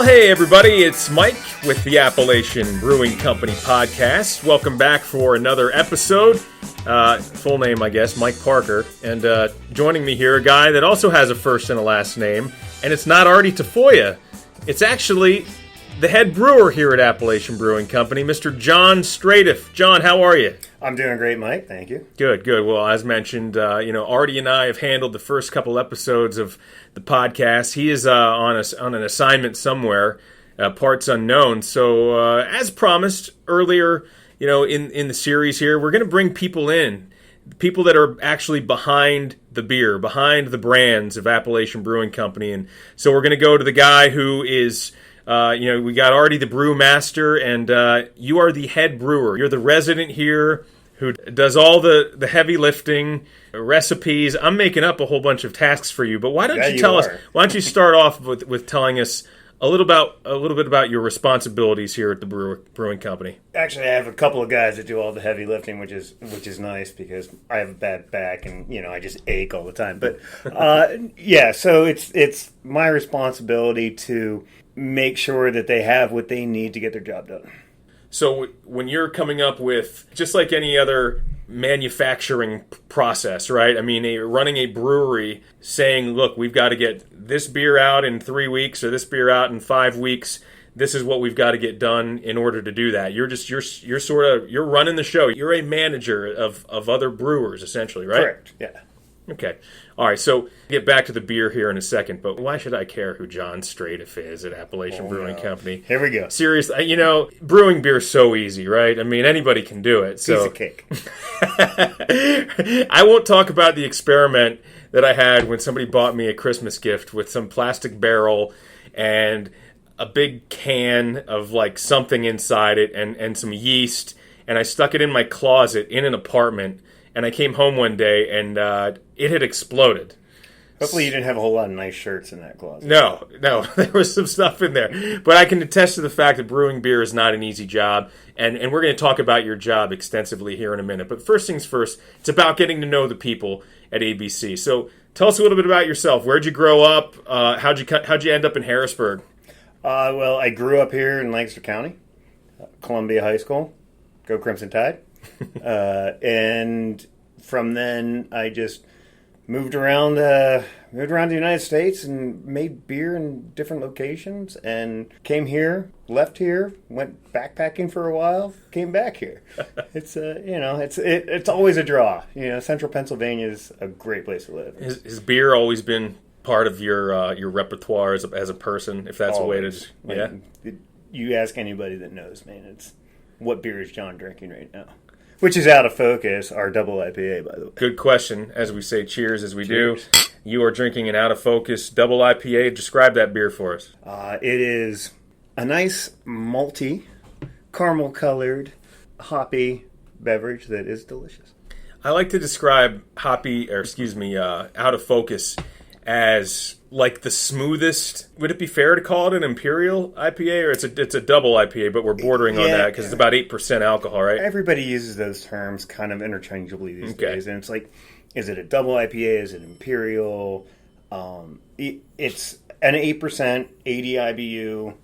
Hey everybody, it's Mike with the Appalachian Brewing Company podcast. Welcome back for another episode. Full name, I guess, Mike Parker. And joining me here, a guy that also has a first and a last name. And it's not Artie Tafoya. It's actually the head brewer here at Appalachian Brewing Company, Mr. John Straitiff. John, how are you? I'm doing great, Mike. Thank you. Good. Well, as mentioned, Artie and I have handled the first couple episodes of the podcast. He is on an assignment somewhere, parts unknown. So, as promised earlier, in the series here, we're going to bring people in, people that are actually behind the beer, behind the brands of Appalachian Brewing Company. And so we're going to go to the guy who is... we got Artie, the brewmaster, and you are the head brewer. You're the resident here who does all the heavy lifting, recipes. I'm making up a whole bunch of tasks for you, but why don't you tell us? Why don't you start off with telling us a little bit about your responsibilities here at the brewing company? Actually, I have a couple of guys that do all the heavy lifting, which is nice because I have a bad back and I just ache all the time. But so it's my responsibility to make sure that they have what they need to get their job done. So when you're coming up with, just like any other manufacturing process, right? I mean, running a brewery, saying, look, we've got to get this beer out in 3 weeks or this beer out in 5 weeks. This is what we've got to get done in order to do that. You're running the show. You're a manager of other brewers, essentially, right? Correct, yeah. Okay. All right, so get back to the beer here in a second, but why should I care who John Straitiff is at Appalachian Brewing Company? Here we go. Seriously, brewing beer is so easy, right? I mean, anybody can do it. Piece of cake. I won't talk about the experiment that I had when somebody bought me a Christmas gift with some plastic barrel and a big can of like something inside it and some yeast, and I stuck it in my closet in an apartment. And I came home one day, and it had exploded. Hopefully you didn't have a whole lot of nice shirts in that closet. No, there was some stuff in there. But I can attest to the fact that brewing beer is not an easy job, and we're going to talk about your job extensively here in a minute. But first things first, it's about getting to know the people at ABC. So tell us a little bit about yourself. Where'd you grow up? How'd you end up in Harrisburg? Well, I grew up here in Lancaster County, Columbia High School. Go Crimson Tide. And from then, I just moved around the United States and made beer in different locations. And came here, left here, went backpacking for a while, came back here. It's always a draw. Central Pennsylvania is a great place to live. Has beer always been part of your repertoire as a person, if that's always. A way to? Yeah. You ask anybody that knows, man. It's what beer is John drinking right now? Which is Out of Focus, our double IPA, by the way. Good question. As we say cheers as we do. You are drinking an Out of Focus double IPA. Describe that beer for us. It is a nice malty, caramel-colored, hoppy beverage that is delicious. I like to describe Out of Focus as like the smoothest. Would it be fair to call it an Imperial IPA, or it's a double IPA, but we're bordering on that because it's about 8% alcohol, right? Everybody uses those terms kind of interchangeably these days, and it's like, is it a double IPA? Is it Imperial? It's an 8%, 80 IBU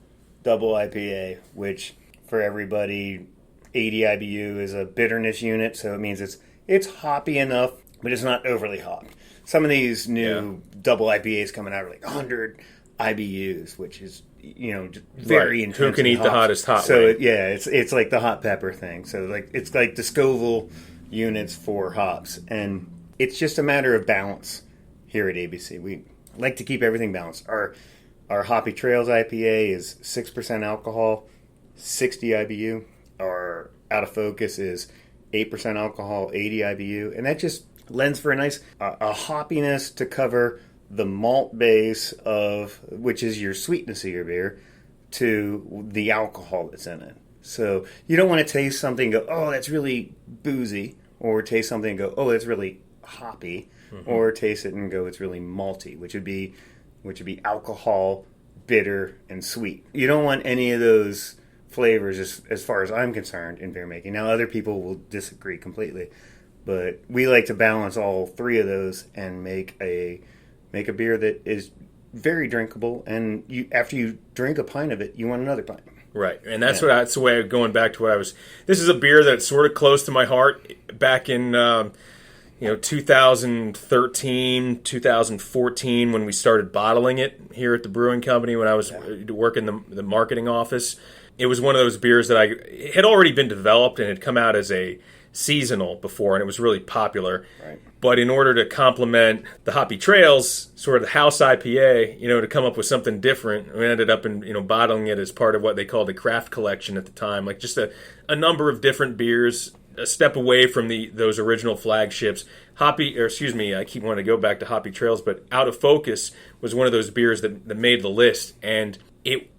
double IPA, which for everybody, 80 IBU is a bitterness unit, so it means it's hoppy enough, but it's not overly hopped. Some of these new double IPAs coming out are like 100 IBUs, which is very intense. Who can eat the hottest hot? So it's like the hot pepper thing. So it's like the Scoville units for hops, and it's just a matter of balance here at ABC. We like to keep everything balanced. Our Hoppy Trails IPA is 6% alcohol, 60 IBU. Our Out of Focus is 8% alcohol, 80 IBU, and that just lends for a nice a hoppiness to cover the malt base of, which is your sweetness of your beer, to the alcohol that's in it. So you don't want to taste something and go, oh, that's really boozy, or taste something and go, oh, that's really hoppy, or taste it and go, it's really malty, which would be alcohol, bitter, and sweet. You don't want any of those flavors as far as I'm concerned in beer making. Now, other people will disagree completely, but we like to balance all three of those and make a beer that is very drinkable, and after you drink a pint of it, you want another pint. Right, and that's the way, going back to what I was. This is a beer that's sort of close to my heart. Back in 2013, 2014, when we started bottling it here at the brewing company, when I was working the marketing office, it was one of those beers that it had already been developed and had come out as a seasonal before, and it was really popular. Right. But in order to complement the Hoppy Trails, sort of the house IPA, to come up with something different, we ended up bottling it as part of what they called the craft collection at the time, like just a number of different beers, a step away from those original flagships. I keep wanting to go back to Hoppy Trails, but Out of Focus was one of those beers that made the list, and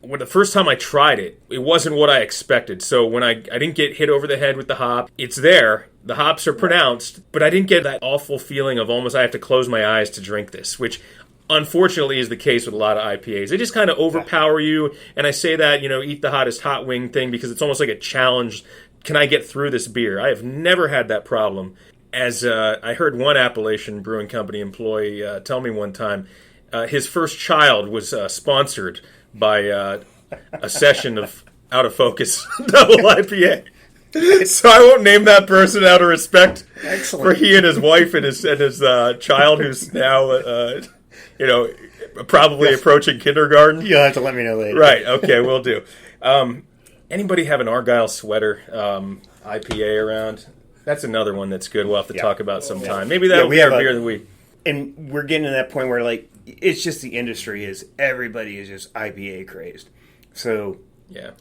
when the first time I tried it, it wasn't what I expected. So when I didn't get hit over the head with the hop, it's there. The hops are pronounced, but I didn't get that awful feeling of almost I have to close my eyes to drink this, which unfortunately is the case with a lot of IPAs. They just kind of overpower you, and I say that, eat the hottest hot wing thing because it's almost like a challenge. Can I get through this beer? I have never had that problem. As I heard one Appalachian Brewing Company employee tell me one time, his first child was sponsored by a session of Out of Focus double IPA. So I won't name that person out of respect for he and his wife and his child, who's now probably approaching kindergarten. You'll have to let me know later. Right? Okay, we'll do. Anybody have an Argyle Sweater IPA around? That's another one that's good. We'll have to talk about sometime. Maybe that'll be our beer of the week. And we're getting to that point where it's just the industry everybody is just IPA crazed. So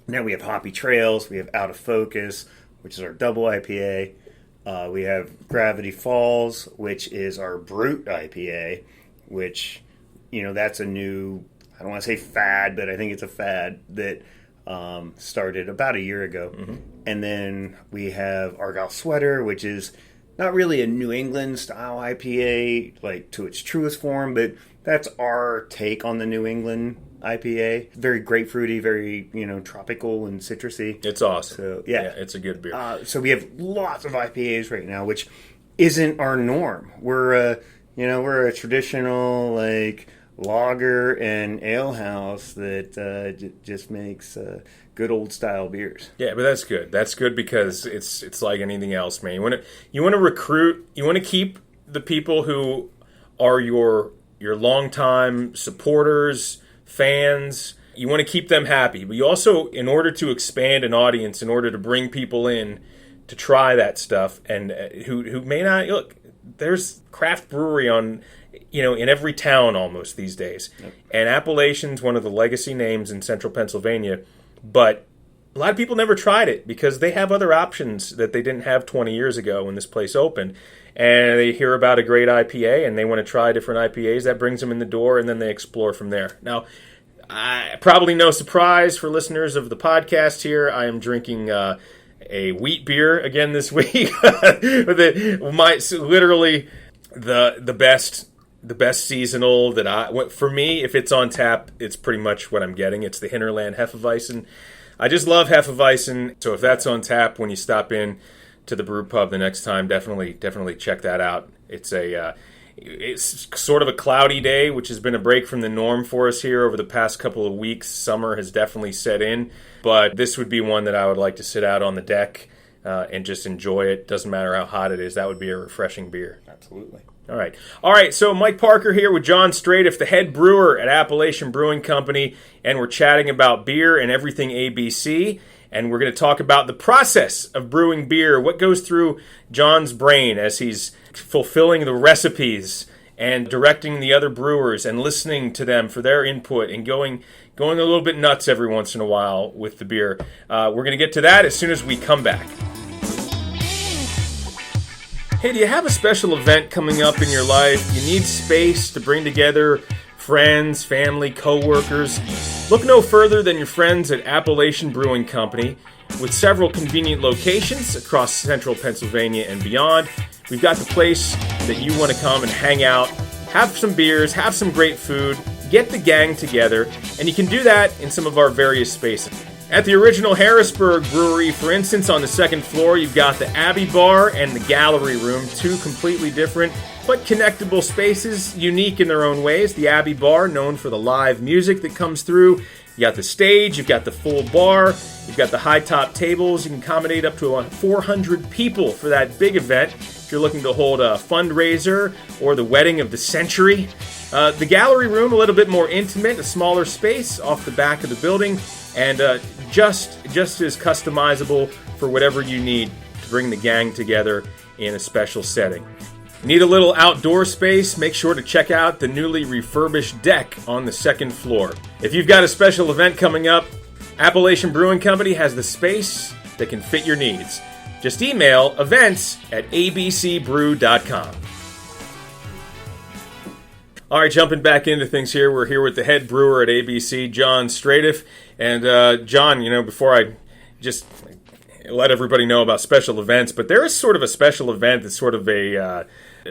now we have Hoppy Trails, we have Out of Focus, which is our double IPA. We have Gravity Falls, which is our Brute IPA, which, that's a new, I don't want to say fad, but I think it's a fad that started about a year ago. Mm-hmm. And then we have Argyle Sweater, which is not really a New England style IPA, to its truest form, but that's our take on the New England IPA. Very grapefruity, very, tropical and citrusy. It's awesome. So, it's a good beer. So we have lots of IPAs right now, which isn't our norm. We're a traditional, lager and ale house that just makes good old style beers. Yeah, but that's good. That's good because it's like anything else, man. You want to recruit. You want to keep the people who are your longtime supporters, fans. You want to keep them happy, but you also, in order to expand an audience, in order to bring people in to try that stuff, and who may not look. There's craft brewery in every town almost these days. Yep. And Appalachian's one of the legacy names in central Pennsylvania, but a lot of people never tried it because they have other options that they didn't have 20 years ago when this place opened. And they hear about a great IPA and they want to try different IPAs. That brings them in the door, and then they explore from there. Now, probably no surprise for listeners of the podcast here, I am drinking a wheat beer again this week. Literally the best seasonal that for me, if it's on tap, it's pretty much what I'm getting. It's the Hinterland Hefeweizen. I just love Hefeweizen, so if that's on tap when you stop in to the brew pub the next time, definitely check that out. It's sort of a cloudy day, which has been a break from the norm for us here over the past couple of weeks. Summer has definitely set in, but this would be one that I would like to sit out on the deck and just enjoy it. Doesn't matter how hot it is. That would be a refreshing beer. Absolutely. All right. So Mike Parker here with John Straitiff, the head brewer at Appalachian Brewing Company, and we're chatting about beer and everything ABC. And we're going to talk about the process of brewing beer, what goes through John's brain as he's fulfilling the recipes and directing the other brewers and listening to them for their input and going a little bit nuts every once in a while with the beer. We're going to get to that as soon as we come back. Hey, do you have a special event coming up in your life? You need space to bring together friends, family, co-workers? Look no further than your friends at Appalachian Brewing Company. With several convenient locations across central Pennsylvania and beyond, we've got the place that you want to come and hang out, have some beers, have some great food, get the gang together, and you can do that in some of our various spaces. At the original Harrisburg Brewery, for instance, on the second floor, you've got the Abbey Bar and the Gallery Room, two completely different but connectable spaces, unique in their own ways. The Abbey Bar, known for the live music that comes through. You got the stage, you've got the full bar, you've got the high-top tables. You can accommodate up to 400 people for that big event if you're looking to hold a fundraiser or the wedding of the century. The Gallery Room, a little bit more intimate, a smaller space off the back of the building, and just as customizable for whatever you need to bring the gang together in a special setting. Need a little outdoor space? Make sure to check out the newly refurbished deck on the second floor. If you've got a special event coming up, Appalachian Brewing Company has the space that can fit your needs. Just email events@abcbrew.com. All right, jumping back into things here. We're here with the head brewer at ABC, John Straitiff. And John, before I just let everybody know about special events, but there is sort of a special event that's sort of a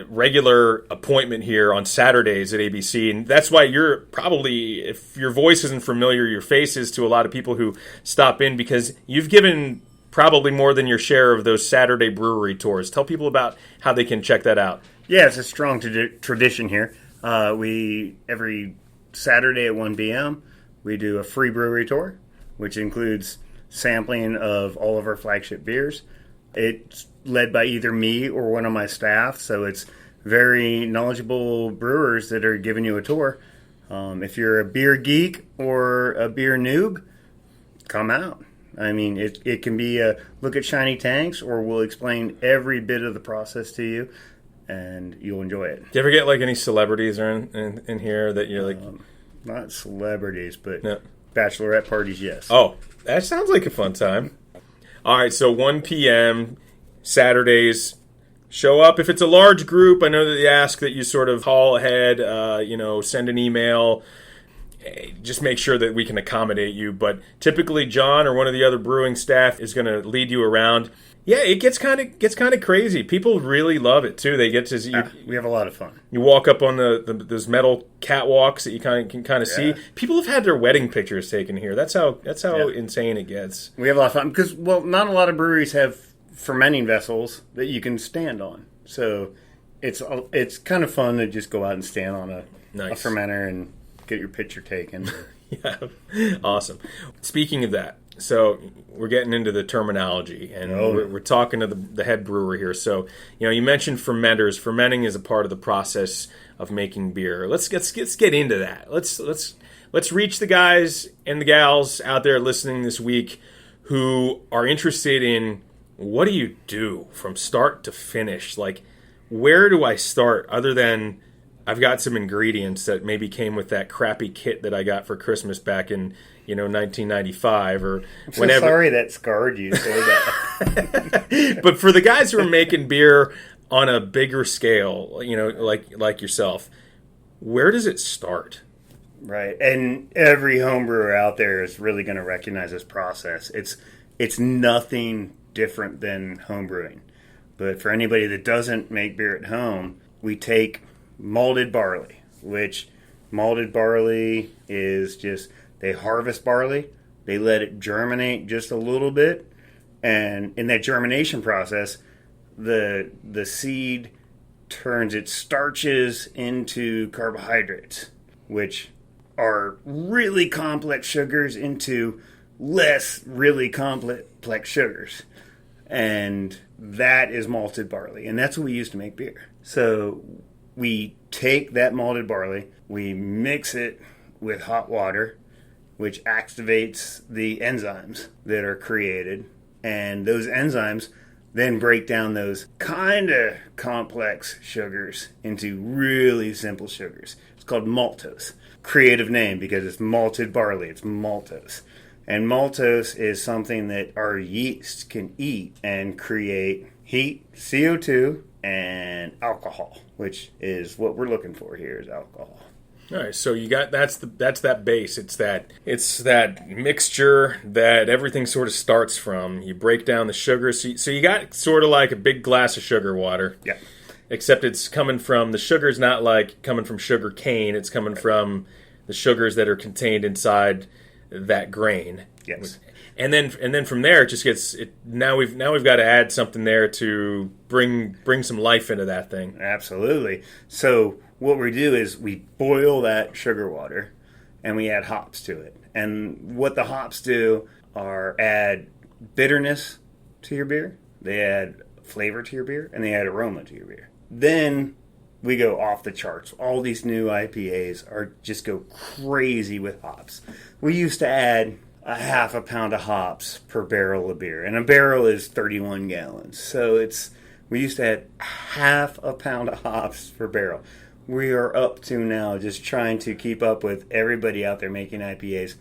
regular appointment here on Saturdays at ABC, and that's why you're probably, if your voice isn't familiar, your face is to a lot of people who stop in, because you've given probably more than your share of those Saturday brewery tours. Tell people about how they can check that out. Yeah, it's a strong tradition here. We every Saturday at 1 p.m. we do a free brewery tour, which includes sampling of all of our flagship beers. It's led by either me or one of my staff, so it's very knowledgeable brewers that are giving you a tour. If you're a beer geek or a beer noob, come out. I mean, it can be a look at shiny tanks, or we'll explain every bit of the process to you, and you'll enjoy it. Do you ever get like any celebrities or in here that you're like... Not celebrities, but no. Bachelorette parties, yes. Oh, that sounds like a fun time. All right, so 1 p.m. Saturdays. Show up. If it's a large group, I know that they ask that you sort of call ahead, send an email. Just make sure that we can accommodate you. But typically, John or one of the other brewing staff is going to lead you around. Yeah, it gets kind of crazy. People really love it too. They get to we have a lot of fun. You walk up on those metal catwalks that you can kind of see. People have had their wedding pictures taken here. That's how insane it gets. We have a lot of fun because not a lot of breweries have fermenting vessels that you can stand on. So it's kind of fun to just go out and stand on a fermenter and get your picture taken. Yeah, awesome. Speaking of that, so we're getting into the terminology, and we're talking to the head brewer here. So, you mentioned fermenters. Fermenting is a part of the process of making beer. Let's get into that. Let's reach the guys and the gals out there listening this week who are interested in, what do you do from start to finish? Like, where do I start other than I've got some ingredients that maybe came with that crappy kit that I got for Christmas back in 1995 or whenever. I'm sorry that scarred you so bad. But for the guys who are making beer on a bigger scale, like yourself, where does it start? Right, and every home brewer out there is really going to recognize this process. It's nothing different than home brewing. But for anybody that doesn't make beer at home, we take malted barley, which malted barley is just, they harvest barley, they let it germinate just a little bit, and in that germination process, the seed turns its starches into carbohydrates, which are really complex sugars into less really complex sugars. And that is malted barley, and that's what we use to make beer. So we take that malted barley, we mix it with hot water, which activates the enzymes that are created, and those enzymes then break down those kind of complex sugars into really simple sugars. It's called maltose. Creative name because it's malted barley, it's maltose. And maltose is something that our yeast can eat and create heat, CO2, and alcohol, which is what we're looking for here is alcohol. All right, so you got that's that base. It's that mixture that everything sort of starts from. You break down the sugar, so you got sort of like a big glass of sugar water. Yeah. Except it's coming from, the sugar's not like coming from sugar cane. It's coming from the sugars that are contained inside that grain. Yes. then from there it just gets it. Now we've got to add something there to bring some life into that thing. Absolutely. So what we do is we boil that sugar water, and we add hops to it. And what the hops do are add bitterness to your beer. They add flavor to your beer, and they add aroma to your beer. Then we go off the charts. All these new IPAs are just go crazy with hops. We used to add a half a pound of hops per barrel of beer, and a barrel is 31 gallons. So we used to add half a pound of hops per barrel. We are up to now just trying to keep up with everybody out there making IPAs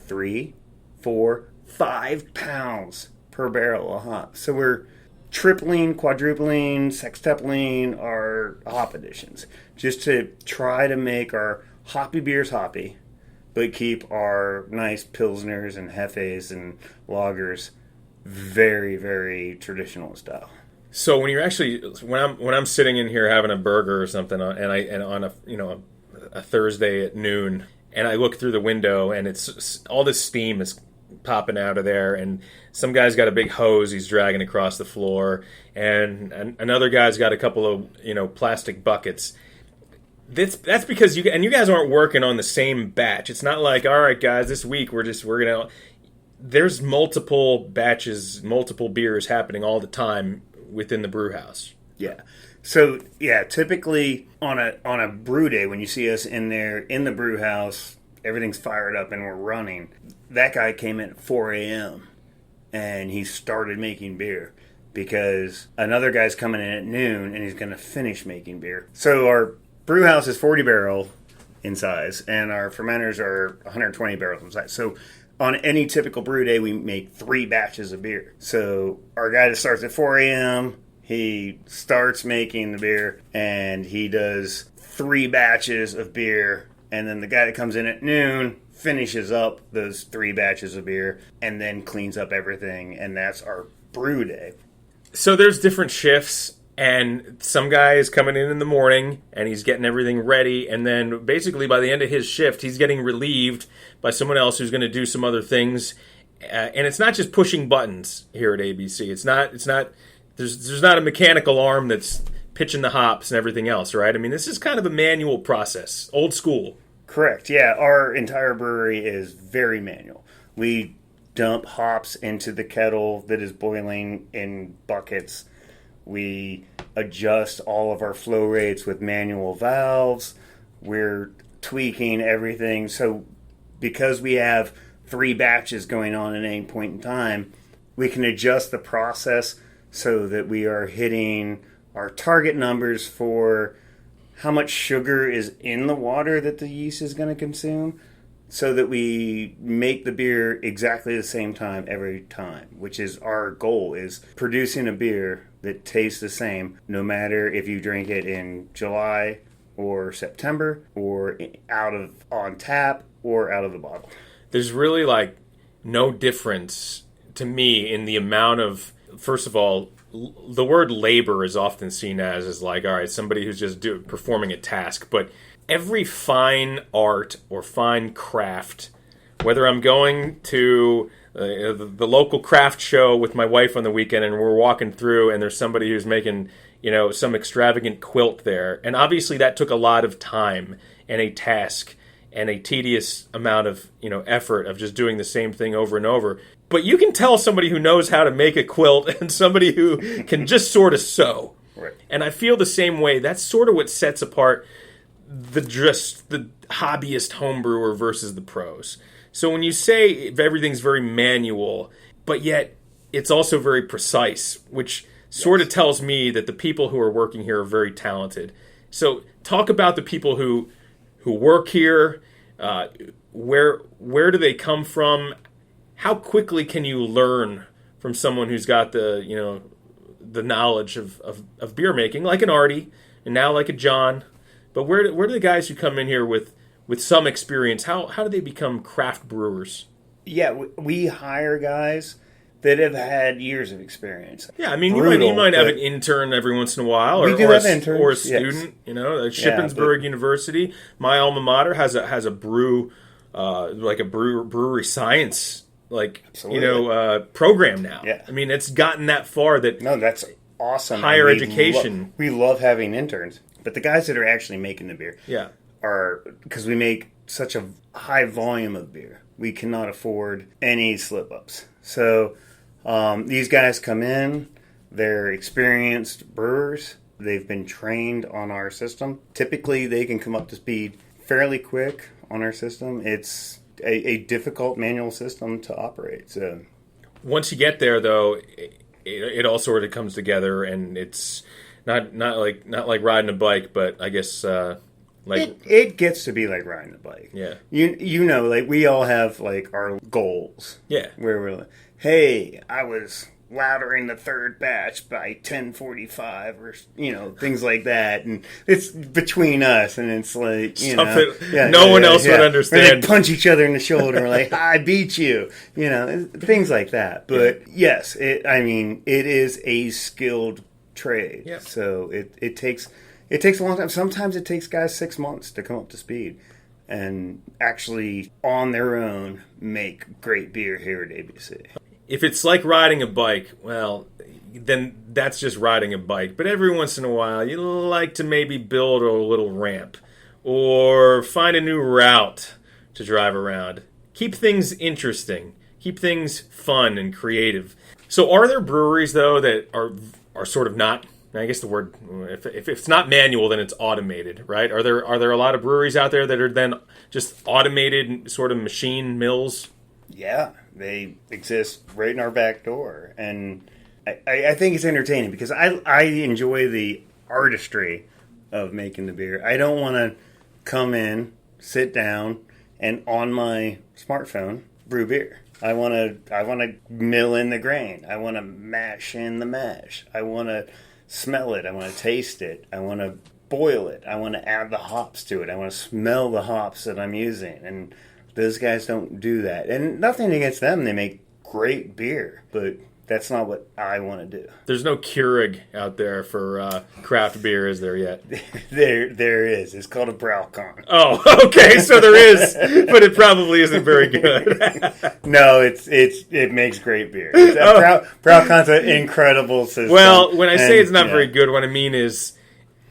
3, 4, 5 pounds per barrel of hops. So we're tripling, quadrupling, sextupling our hop additions just to try to make our hoppy beers hoppy, but keep our nice pilsners and hefes and lagers very, very traditional style. So when you're actually when I'm sitting in here having a burger or something, and on a Thursday at noon, and I look through the window and it's all this steam is popping out of there, and some guy's got a big hose he's dragging across the floor, and another guy's got a couple of plastic buckets. That's because you guys aren't working on the same batch. It's not like, all right guys, this week we're gonna. There's multiple batches, multiple beers happening all the time within the brew house. Yeah. So yeah, typically on a brew day when you see us in there in the brew house, everything's fired up and we're running. That guy came in at 4 a.m. and he started making beer because another guy's coming in at noon and he's going to finish making beer. So our brew house is 40 barrel in size and our fermenters are 120 barrels in size. So on any typical brew day, we make 3 batches of beer. So our guy that starts at 4 a.m., he starts making the beer and he does 3 batches of beer. And then the guy that comes in at noon finishes up those 3 batches of beer and then cleans up everything. And that's our brew day. So there's different shifts, and some guy is coming in the morning and he's getting everything ready. And then basically by the end of his shift, he's getting relieved by someone else who's going to do some other things. And it's not just pushing buttons here at ABC. It's not. There's not a mechanical arm that's pitching the hops and everything else, right? I mean, this is kind of a manual process, old school. Correct. Yeah, our entire brewery is very manual. We dump hops into the kettle that is boiling in buckets. We adjust all of our flow rates with manual valves. We're tweaking everything. So because we have 3 batches going on at any point in time, we can adjust the process so that we are hitting our target numbers for how much sugar is in the water that the yeast is going to consume, so that we make the beer exactly the same time every time, which is our goal, is producing a beer that tastes the same no matter if you drink it in July or September or on tap or out of the bottle. There's really no difference to me in the amount of, first of all, the word labor is often seen as all right, somebody who's just performing a task. But every fine art or fine craft, whether I'm going to the local craft show with my wife on the weekend and we're walking through and there's somebody who's making some extravagant quilt there, and obviously that took a lot of time and a task and a tedious amount of effort of just doing the same thing over and over. But you can tell somebody who knows how to make a quilt and somebody who can just sort of sew. Right. And I feel the same way. That's sort of what sets apart the hobbyist homebrewer versus the pros. So when you say everything's very manual, but yet it's also very precise, which sort of tells me that the people who are working here are very talented. So talk about the people who work here. Where do they come from? How quickly can you learn from someone who's got the knowledge of beer making, like an Artie, and now like a John? But where do the guys who come in here with some experience, how do they become craft brewers? Yeah, we hire guys that have had years of experience. Yeah, I mean, you might have an intern every once in a while, or a student. Yes. At Shippensburg University, my alma mater has a brewery science Absolutely. program now. Yeah. I mean, it's gotten that far that No, that's awesome. higher education. We love having interns, but the guys that are actually making the beer yeah. are, because we make such a high volume of beer, we cannot afford any slip-ups. So these guys come in, they're experienced brewers, they've been trained on our system. Typically, they can come up to speed fairly quick on our system. It's a difficult manual system to operate. So once you get there, though, it all sort of comes together, and it's not like riding a bike, but I guess it gets to be like riding a bike. Yeah. Like we all have like our goals. Yeah. Where we're like, hey, I was lautering the third batch by 10:45 or things like that, and it's between us, and it's like no one else would understand. Or they punch each other in the shoulder and like, I beat you, things like that. But yes, it is a skilled trade. Yeah. So it takes a long time. Sometimes it takes guys 6 months to come up to speed and actually on their own make great beer here at ABC. If it's like riding a bike, well, then that's just riding a bike. But every once in a while, you like to maybe build a little ramp or find a new route to drive around. Keep things interesting. Keep things fun and creative. So are there breweries, though, that are sort of not, I guess the word, if it's not manual, then it's automated, right? Are there a lot of breweries out there that are then just automated sort of machine mills? Yeah, they exist right in our back door, and I think it's entertaining because I enjoy the artistry of making the beer. I don't want to come in, sit down, and on my smartphone brew beer. I want to mill in the grain. I want to mash in the mash. I want to smell it. I want to taste it. I want to boil it. I want to add the hops to it. I want to smell the hops that I'm using, and those guys don't do that. And nothing against them. They make great beer. But that's not what I want to do. There's no Keurig out there for craft beer, is there yet? There is. It's called a Braucon. Oh, okay. So there is, but it probably isn't very good. No, it makes great beer. Braucon's an incredible system. Well, when I say it's not very good, what I mean is,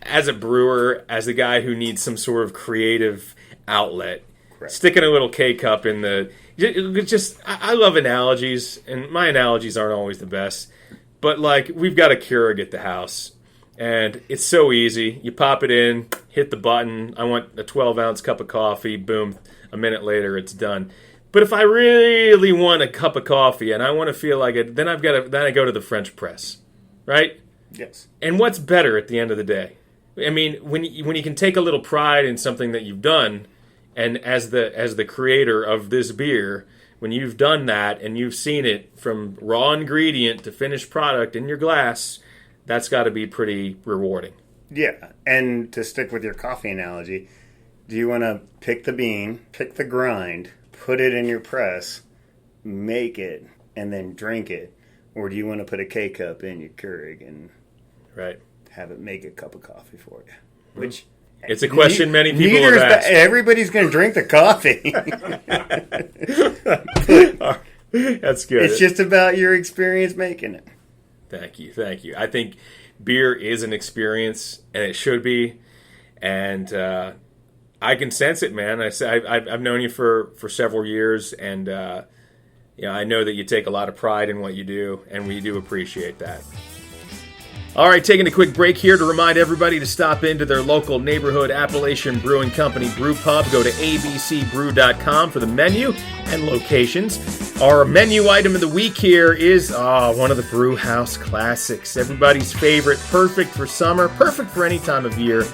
as a brewer, as a guy who needs some sort of creative outlet, sticking a little K-cup in the... I love analogies, and my analogies aren't always the best. But, we've got a Keurig at the house, and it's so easy. You pop it in, hit the button. I want a 12-ounce cup of coffee. Boom. A minute later, it's done. But if I really want a cup of coffee, and I want to feel like it, then I go to the French press, right? Yes. And what's better at the end of the day? I mean, when you can take a little pride in something that you've done... And as the creator of this beer, when you've done that and you've seen it from raw ingredient to finished product in your glass, that's got to be pretty rewarding. Yeah, and to stick with your coffee analogy, do you want to pick the bean, pick the grind, put it in your press, make it, and then drink it? Or do you want to put a K-cup in your Keurig and have it make a cup of coffie for you? Which... It's a question many people have asked. Everybody's going to drink the coffee. That's good. It's just about your experience making it. Thank you. I think beer is an experience, and it should be. And I can sense it, man. I've known you for several years, and I know that you take a lot of pride in what you do, and we do appreciate that. All right, taking a quick break here to remind everybody to stop into their local neighborhood Appalachian Brewing Company brew pub. Go to abcbrew.com for the menu and locations. Our menu item of the week here is one of the brew house classics. Everybody's favorite, perfect for summer, perfect for any time of year.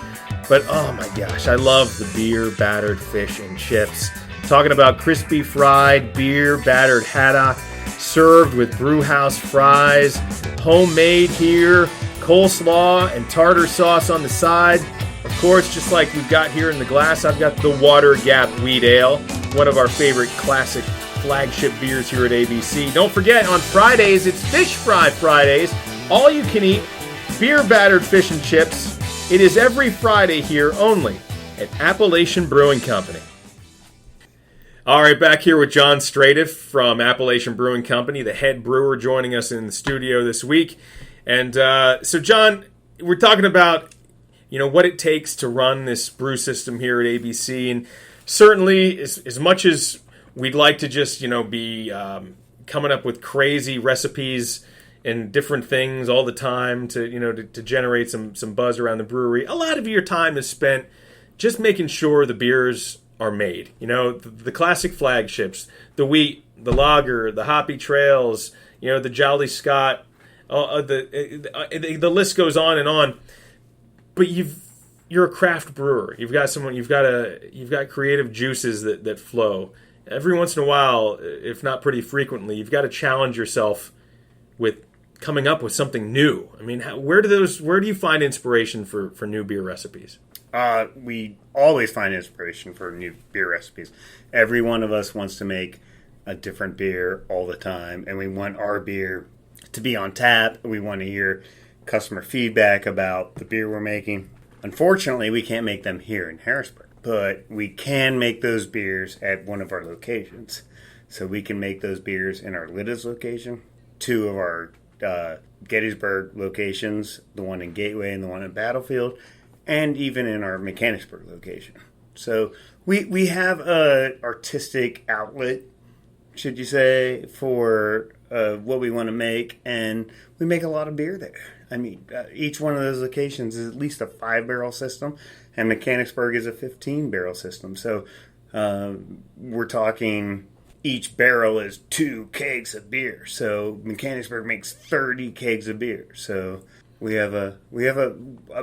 But oh my gosh, I love the beer battered fish and chips. Talking about crispy fried beer battered haddock served with brew house fries, homemade here. Coleslaw and tartar sauce on the side. Of course, just like we've got here in the glass, I've got the Water Gap Wheat Ale, one of our favorite classic flagship beers here at ABC. Don't forget, on Fridays, it's Fish Fry Fridays. All you can eat, beer battered fish and chips. It is every Friday here only at Appalachian Brewing Company. All right, back here with John Straitiff from Appalachian Brewing Company, the head brewer, joining us in the studio this week. And so, John, we're talking about what it takes to run this brew system here at ABC, and certainly as much as we'd like to just be coming up with crazy recipes and different things all the time to generate some buzz around the brewery, a lot of your time is spent just making sure the beers are made. The classic flagships, the wheat, the lager, the hoppy trails, the Jolly Scott, the list goes on and on. But you're a craft brewer. You've got creative juices that flow. Every once in a while, if not pretty frequently, you've got to challenge yourself with coming up with something new. I mean, where do you find inspiration for new beer recipes? We always find inspiration for new beer recipes. Every one of us wants to make a different beer all the time, and we want our beer to be on tap. We want to hear customer feedback about the beer we're making. Unfortunately, we can't make them here in Harrisburg, but we can make those beers at one of our locations. So we can make those beers in our Lidditz location, two of our Gettysburg locations, the one in Gateway and the one in Battlefield, and even in our Mechanicsburg location. So we have an artistic outlet, should you say, for what we want to make, and we make a lot of beer there. I mean, each one of those locations is at least a 5-barrel system, and Mechanicsburg is a 15-barrel system. So we're talking each barrel is 2 kegs of beer. So Mechanicsburg makes 30 kegs of beer. So we have a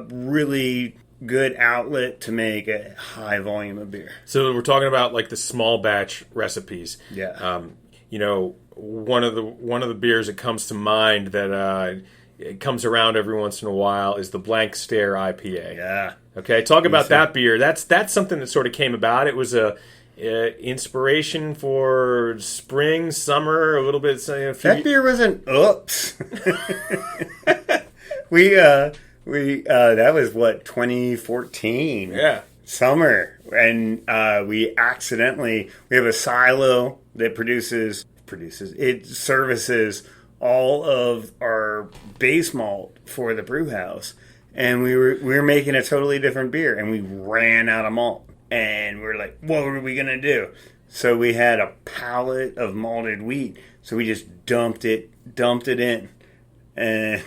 really good outlet to make a high volume of beer. So we're talking about like the small batch recipes. Yeah. One of the beers that comes to mind that it comes around every once in a while is the Blank Stare IPA. Yeah. Okay, talk about that beer. That's something that sort of came about. It was a inspiration for spring, summer, a little bit. That beer was an oops. That was 2014. Yeah. Summer, and we have a silo that services all of our base malt for the brew house, and we were making a totally different beer, and we ran out of malt, and we're like, what were we gonna do? So we had a pallet of malted wheat, so we just dumped it in, and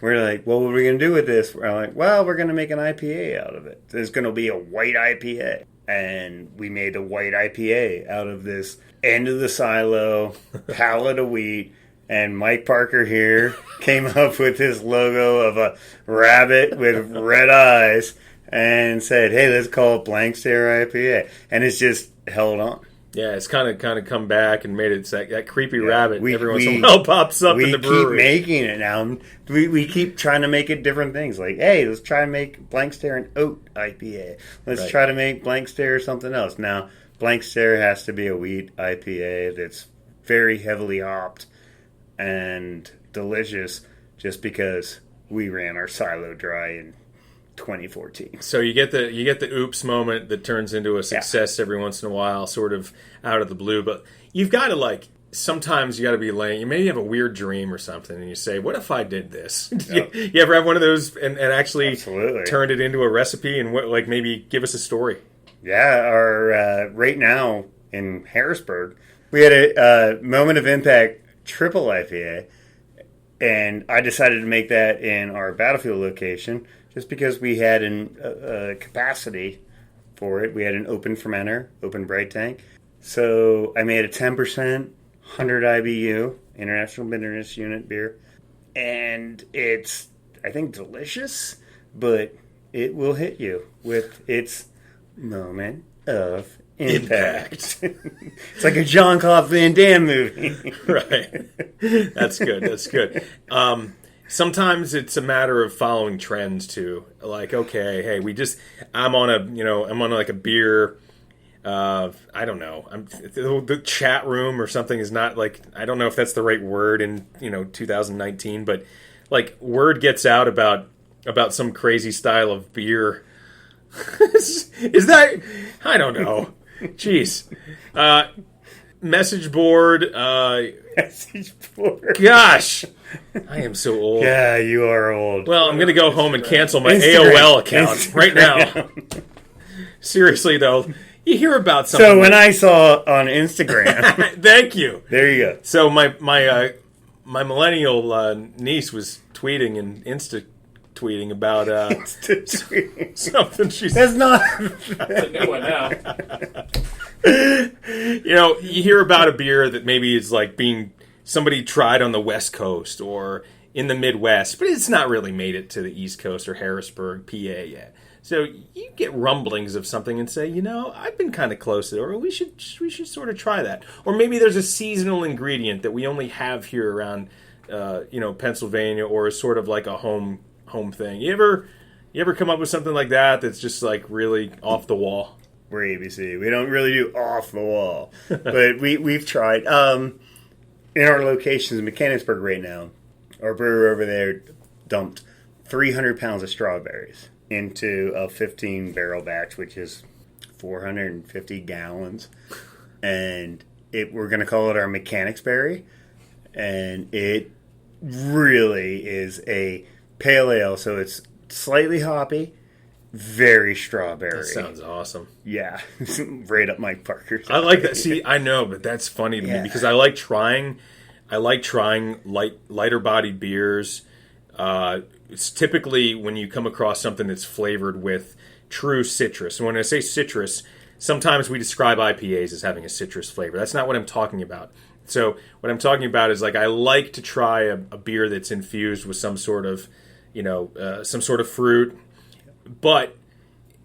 we're like, what were we going to do with this? We're like, well, we're going to make an IPA out of it. There's going to be a white IPA. And we made a white IPA out of this end of the silo, pallet of wheat. And Mike Parker here came up with this logo of a rabbit with red eyes and said, hey, let's call it Blank Stare IPA. And it's just held on. Yeah, it's kind of come back and made it that creepy rabbit every once in a while pops up in the brewery. We keep making it now. We keep trying to make it different things. Like, hey, let's try to make Blank Stare an oat IPA. Let's try to make Blank Stare something else. Now, Blank Stare has to be a wheat IPA that's very heavily hopped and delicious just because we ran our silo dry in 2014. So you get the oops moment that turns into a success every once in a while, sort of out of the blue. But you've got to sometimes you got to be laying. You maybe have a weird dream or something, and you say, "What if I did this?" Yep. you ever have one of those and actually Absolutely. Turned it into a recipe and maybe give us a story? Yeah, our right now in Harrisburg, we had a Moment of Impact triple IPA, and I decided to make that in our Battlefield location. Just because we had a capacity for it. We had an open fermenter, open bright tank. So I made a 10%, 100 IBU, International Bitterness Unit beer. And it's, I think, delicious, but it will hit you with its moment of impact. It's like a Jean-Claude Van Damme movie. Right. That's good. Sometimes it's a matter of following trends too. Like, okay, hey, I'm on like a beer. I don't know. The chat room or something is not like, I don't know if that's the right word in 2019, but like word gets out about some crazy style of beer. Is that? I don't know. Jeez. Message board. Message board. Gosh. I am so old. Yeah, you are old. Well, I'm going to go home and cancel my Instagram. AOL account right now. Seriously, though, you hear about something. So when I saw on Instagram. Thank you. There you go. So my millennial niece was tweeting and Insta-tweeting about something she said. That's not... That's a new one now. You hear about a beer that maybe is like being somebody tried on the West Coast or in the Midwest, but it's not really made it to the East Coast or Harrisburg, PA yet. So you get rumblings of something and say, I've been kind of close to it, or we should sort of try that. Or maybe there's a seasonal ingredient that we only have here around, Pennsylvania, or is sort of like a home thing. You ever come up with something like that that's just like really off the wall? We're ABC. We don't really do off the wall, but we've tried. In our locations in Mechanicsburg right now, our brewer over there dumped 300 pounds of strawberries into a 15-barrel batch, which is 450 gallons. And we're going to call it our Mechanicsberry. And it really is a pale ale, so it's slightly hoppy, very strawberry. That sounds awesome. Yeah, right up Mike Parker's. I like that. See, I know, but that's funny to me because I like trying lighter bodied beers. It's typically when you come across something that's flavored with true citrus. And when I say citrus, sometimes we describe IPAs as having a citrus flavor. That's not what I'm talking about. So what I'm talking about is like I like to try a beer that's infused with some sort of fruit. But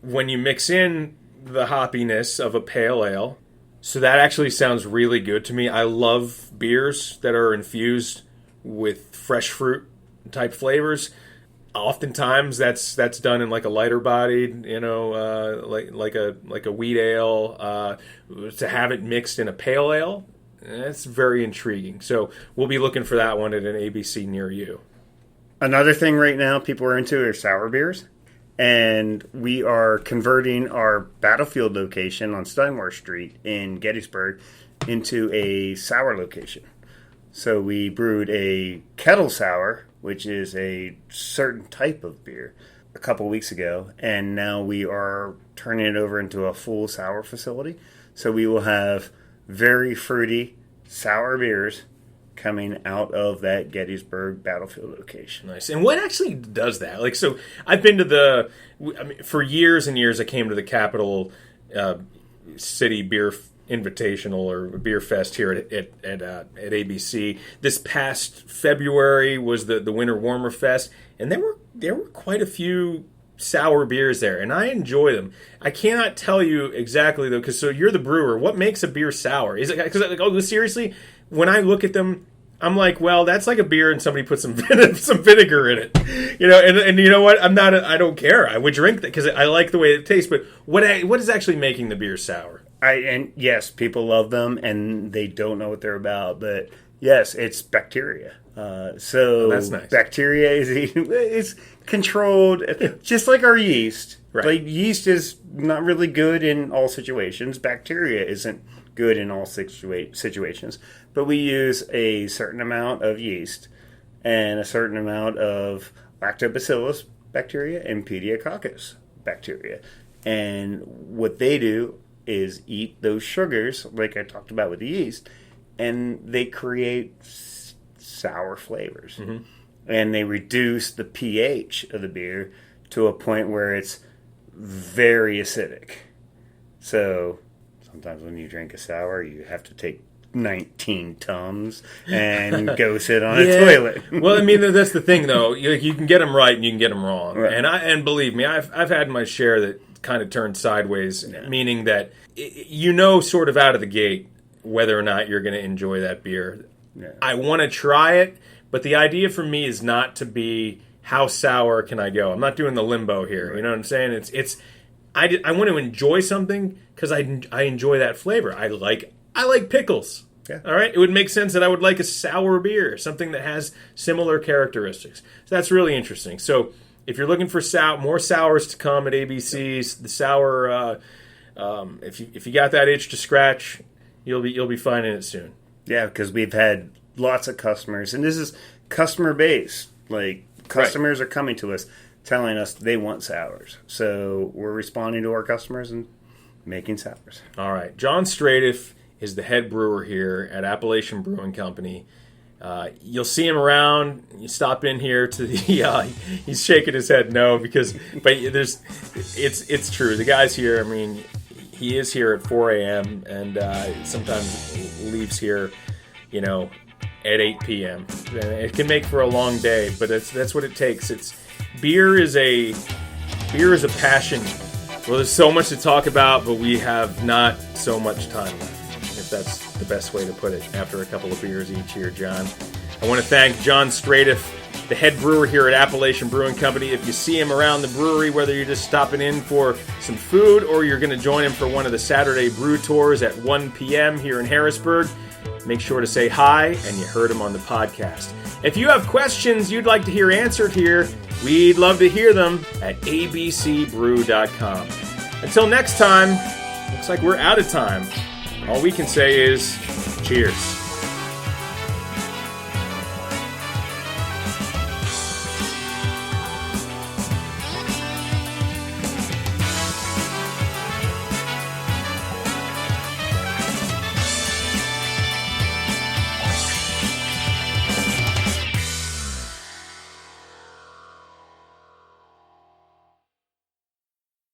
when you mix in the hoppiness of a pale ale, so that actually sounds really good to me. I love beers that are infused with fresh fruit type flavors. Oftentimes that's done in like a lighter bodied, like a wheat ale. To have it mixed in a pale ale, that's very intriguing. So we'll be looking for that one at an ABC near you. Another thing right now people are into are sour beers. And we are converting our Battlefield location on Steinmore Street in Gettysburg into a sour location. So we brewed a kettle sour, which is a certain type of beer, a couple weeks ago. And now we are turning it over into a full sour facility. So we will have very fruity sour beers coming out of that Gettysburg Battlefield location. Nice. And what actually does that? Like, so I've been to for years and years, I came to the Capital City Beer Invitational or Beer Fest here at ABC. This past February was the Winter Warmer Fest, and there were quite a few sour beers there, and I enjoy them. I cannot tell you exactly though, because so you're the brewer. What makes a beer sour? Is it because seriously? When I look at them, I'm like, well, that's like a beer and somebody put some vinegar in it, and you know what? I don't care. I would drink that because I like the way it tastes. But what is actually making the beer sour? And yes, people love them and they don't know what they're about. But yes, it's bacteria. So that's nice. Bacteria is controlled, just like our yeast. Right. Like yeast is not really good in all situations. Bacteria isn't good in all situations. But we use a certain amount of yeast and a certain amount of lactobacillus bacteria and pediococcus bacteria. And what they do is eat those sugars, like I talked about with the yeast, and they create sour flavors. Mm-hmm. And they reduce the pH of the beer to a point where it's very acidic. So sometimes when you drink a sour, you have to take 19 Tums and go sit on a toilet. Well, I mean, that's the thing, though. You can get them right and you can get them wrong. Right. And believe me, I've had my share that kind of turned sideways, meaning that sort of out of the gate whether or not you're going to enjoy that beer. Yeah. I want to try it, but the idea for me is not to be how sour can I go. I'm not doing the limbo here. Right. You know what I'm saying? I want to enjoy something because I enjoy that flavor. I like pickles. Yeah. All right? It would make sense that I would like a sour beer, something that has similar characteristics. So that's really interesting. So if you're looking for more sours to come at ABC's, the sour If you got that itch to scratch, you'll be finding it soon. Yeah, because we've had lots of customers, and this is customer base. Like, customers are coming to us telling us they want sours. So we're responding to our customers and making sours. All right. John Straitiff is the head brewer here at Appalachian Brewing Company. You'll see him around. You stop in here to the. He's shaking his head no but it's true. The guy's here. I mean, he is here at 4 a.m. and sometimes leaves here, at 8 p.m. It can make for a long day, but that's what it takes. Beer is a passion. Well, there's so much to talk about, but we have not so much time left, if that's the best way to put it, after a couple of beers each here, John. I want to thank John Straitiff, the head brewer here at Appalachian Brewing Company. If you see him around the brewery, whether you're just stopping in for some food or you're going to join him for one of the Saturday brew tours at 1 p.m. here in Harrisburg, make sure to say hi, and you heard him on the podcast. If you have questions you'd like to hear answered here, we'd love to hear them at abcbrew.com. Until next time, looks like we're out of time. All we can say is cheers.